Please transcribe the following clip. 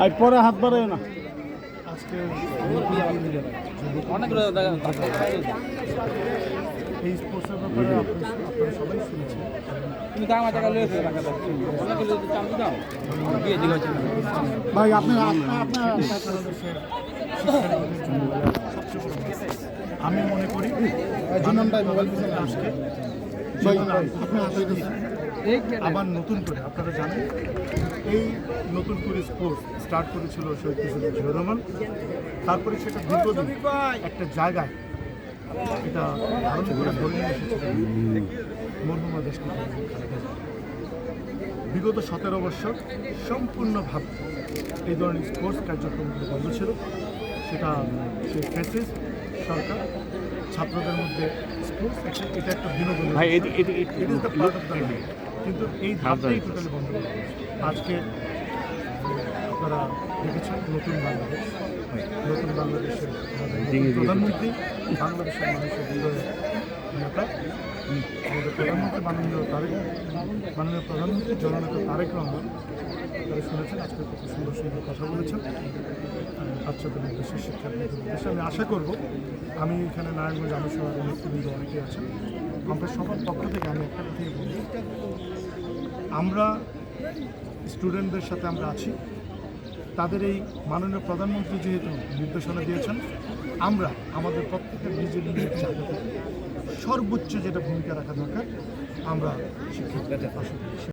আর পরে হাত বাড়ায় না। আজকে এই স্পোর্টসের ব্যাপারে আপনারা সবাই শুনেছেন। ভাই আপনি আমি মনে করি আবার নতুন করে আপনারা জানেন এই নতুন করে স্পোর্টস স্টার্ট করেছিল শহীদ প্রেসিডেন্ট জিয়াউর রহমান। তারপরে সেটা দীর্ঘদিন একটা জায়গায় এটা ধারণ করে ধরে নিয়ে এসেছিল মরহুমা দেশকে বিগত 17 বছর সম্পূর্ণভাবে এই ধরনের স্পোর্টস কার্যক্রম বন্ধ ছিল। সেটা সেই ফ্যাসিস্ট সরকার ছাত্রদের মধ্যে স্পোর্টস এটা একটা বিনোদন, কিন্তু এই ধাপটাই টোটালি বন্ধ করে দিয়েছে। আজকে আপনারা দেখেছেন নতুন বাংলাদেশের প্রধানমন্ত্রী, বাংলাদেশের মানুষের হৃদয়ের নেতা আমাদের প্রধানমন্ত্রী মাননীয় প্রধানমন্ত্রী জননেতা তারেক রহমান। আপনারা শুনেছেন আজকে কত সুন্দর সুন্দর কথা বলেছেন বাচ্চাদের উদ্দেশ্যে, শিক্ষার্থীদের উদ্দেশ্যে। আমি আশা করব আমি এখানে নারায়ণগঞ্জ আনুসভার নেতৃবৃন্দ অনেকেই আছেন, আমরা সবার পক্ষ থেকে আমি একটা কথাই বলি, আমরা স্টুডেন্টদের সাথে আমরা আছি। তাদের এই মাননীয় প্রধানমন্ত্রী যেহেতু নির্দেশনা দিয়েছেন, আমরা আমাদের প্রত্যেকের নিজের জায়গা থেকে সর্বোচ্চ যেটা ভূমিকা রাখা দরকার আমরা শিক্ষার্থীদের পাশে